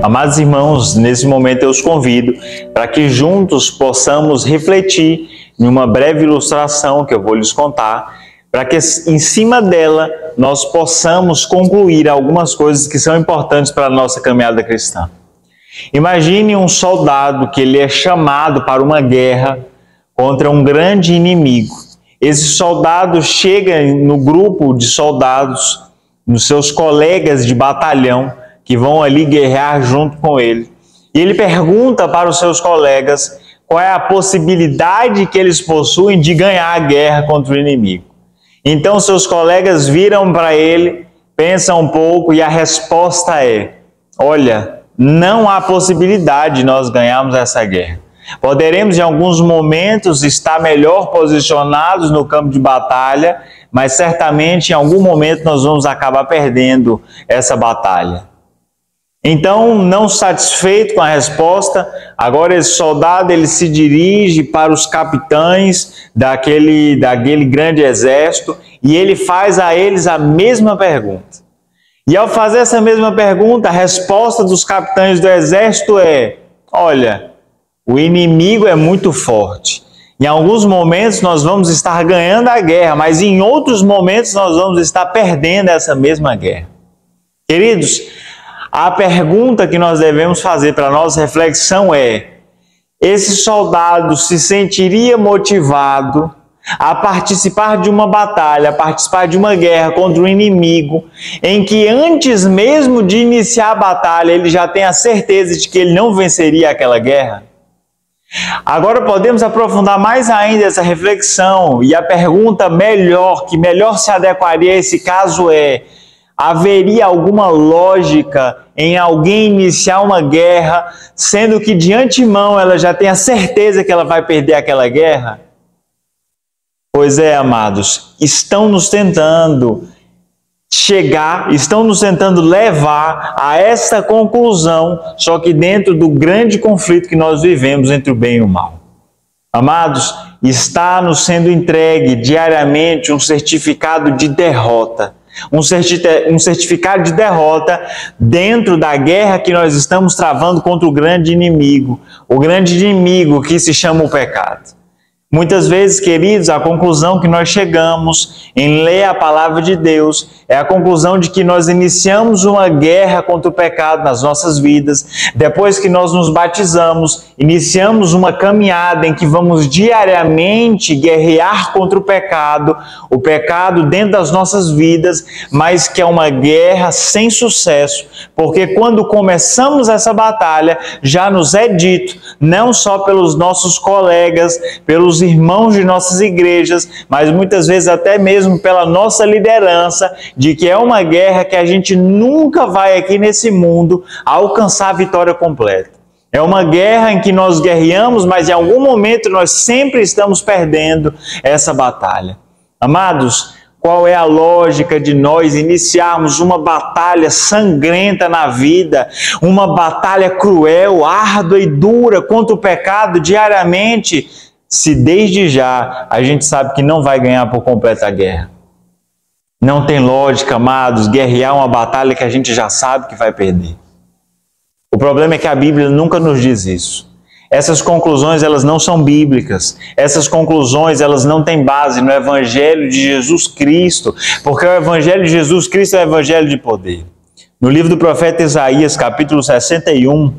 Amados irmãos, nesse momento eu os convido para que juntos possamos refletir em uma breve ilustração que eu vou lhes contar, para que em cima dela nós possamos concluir algumas coisas que são importantes para a nossa caminhada cristã. Imagine um soldado que ele é chamado para uma guerra contra um grande inimigo. Esse soldado chega no grupo de soldados, nos seus colegas de batalhão, que vão ali guerrear junto com ele. E ele pergunta para os seus colegas qual é a possibilidade que eles possuem de ganhar a guerra contra o inimigo. Então seus colegas viram para ele, pensam um pouco e a resposta é: olha, não há possibilidade de nós ganharmos essa guerra. Poderemos em alguns momentos estar melhor posicionados no campo de batalha, mas certamente em algum momento nós vamos acabar perdendo essa batalha. Então, não satisfeito com a resposta, agora esse soldado ele se dirige para os capitães daquele grande exército e ele faz a eles a mesma pergunta. E ao fazer essa mesma pergunta, a resposta dos capitães do exército é: olha, o inimigo é muito forte. Em alguns momentos nós vamos estar ganhando a guerra, mas em outros momentos nós vamos estar perdendo essa mesma guerra. Queridos, a pergunta que nós devemos fazer para a nossa reflexão é: esse soldado se sentiria motivado a participar de uma batalha, a participar de uma guerra contra um inimigo, em que antes mesmo de iniciar a batalha ele já tem a certeza de que ele não venceria aquela guerra? Agora podemos aprofundar mais ainda essa reflexão e a pergunta que melhor se adequaria a esse caso é: haveria alguma lógica em alguém iniciar uma guerra, sendo que de antemão ela já tem a certeza que ela vai perder aquela guerra? Pois é, amados, estão nos tentando levar a essa conclusão, só que dentro do grande conflito que nós vivemos entre o bem e o mal. Amados, está nos sendo entregue diariamente um certificado de derrota. Um certificado de derrota dentro da guerra que nós estamos travando contra o grande inimigo que se chama o pecado. Muitas vezes, queridos, a conclusão que nós chegamos em ler a palavra de Deus é a conclusão de que nós iniciamos uma guerra contra o pecado nas nossas vidas. Depois que nós nos batizamos, iniciamos uma caminhada em que vamos diariamente guerrear contra o pecado dentro das nossas vidas, mas que é uma guerra sem sucesso, porque quando começamos essa batalha, já nos é dito, não só pelos nossos colegas, pelos irmãos de nossas igrejas, mas muitas vezes até mesmo pela nossa liderança, de que é uma guerra que a gente nunca vai aqui nesse mundo alcançar a vitória completa. É uma guerra em que nós guerreamos, mas em algum momento nós sempre estamos perdendo essa batalha. Amados, qual é a lógica de nós iniciarmos uma batalha sangrenta na vida, uma batalha cruel, árdua e dura contra o pecado diariamente, se desde já a gente sabe que não vai ganhar por completo a guerra? Não tem lógica, amados, guerrear uma batalha que a gente já sabe que vai perder. O problema é que a Bíblia nunca nos diz isso. Essas conclusões, elas não são bíblicas. Essas conclusões, elas não têm base no Evangelho de Jesus Cristo, porque o Evangelho de Jesus Cristo é o Evangelho de poder. No livro do profeta Isaías, capítulo 61,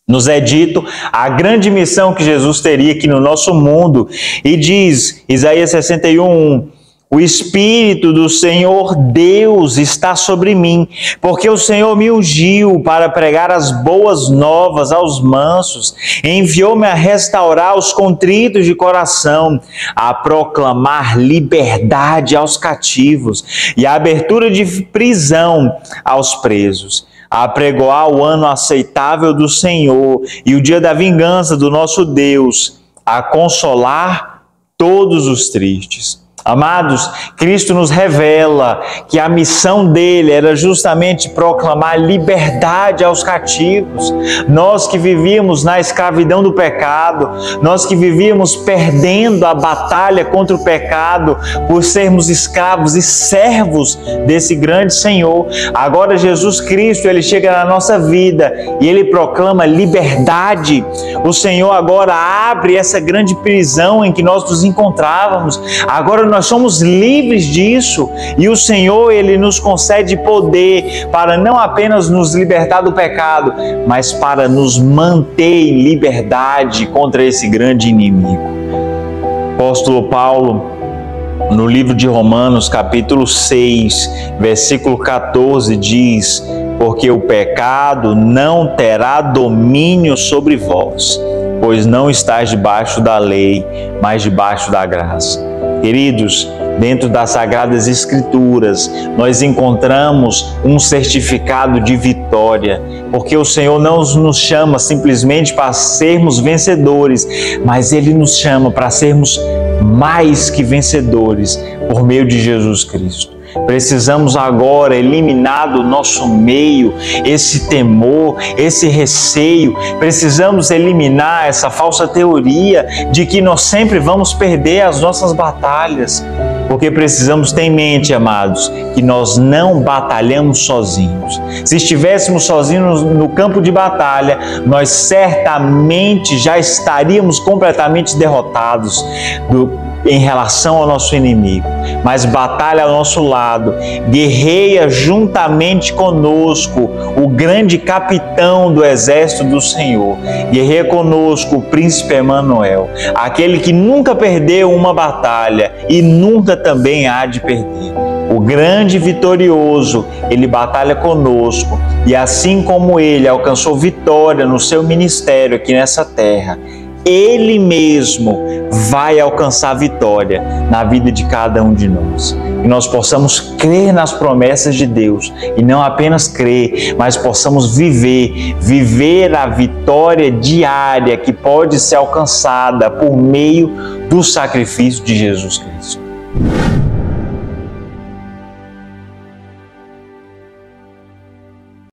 nos é dito a grande missão que Jesus teria aqui no nosso mundo. E diz, Isaías 61:1, o Espírito do Senhor Deus está sobre mim, porque o Senhor me ungiu para pregar as boas novas aos mansos, enviou-me a restaurar os contritos de coração, a proclamar liberdade aos cativos e a abertura de prisão aos presos, a apregoar o ano aceitável do Senhor e o dia da vingança do nosso Deus, a consolar todos os tristes, Amados, Cristo nos revela que a missão dele era justamente proclamar liberdade aos cativos. Nós que vivíamos na escravidão do pecado, nós que vivíamos perdendo a batalha contra o pecado por sermos escravos e servos desse grande Senhor. Agora Jesus Cristo, ele chega na nossa vida e ele proclama liberdade. O Senhor agora abre essa grande prisão em que nós nos encontrávamos. Agora nós somos livres disso e o Senhor, ele nos concede poder para não apenas nos libertar do pecado, mas para nos manter em liberdade contra esse grande inimigo. O apóstolo Paulo, no livro de Romanos, capítulo 6, versículo 14, diz: porque o pecado não terá domínio sobre vós, pois não estáis debaixo da lei, mas debaixo da graça. Queridos, dentro das Sagradas Escrituras, nós encontramos um certificado de vitória, porque o Senhor não nos chama simplesmente para sermos vencedores, mas Ele nos chama para sermos mais que vencedores por meio de Jesus Cristo. Precisamos agora eliminar do nosso meio esse temor, esse receio. Precisamos eliminar essa falsa teoria de que nós sempre vamos perder as nossas batalhas. Porque precisamos ter em mente, amados, que nós não batalhamos sozinhos. Se estivéssemos sozinhos no campo de batalha, nós certamente já estaríamos completamente derrotados em relação ao nosso inimigo. Mas batalha ao nosso lado, guerreia juntamente conosco o grande capitão do exército do Senhor. Guerreia conosco o príncipe Emanuel, aquele que nunca perdeu uma batalha e nunca também há de perder. O grande vitorioso, ele batalha conosco e assim como ele alcançou vitória no seu ministério aqui nessa terra, Ele mesmo vai alcançar vitória na vida de cada um de nós. Que nós possamos crer nas promessas de Deus e não apenas crer, mas possamos viver a vitória diária que pode ser alcançada por meio do sacrifício de Jesus Cristo.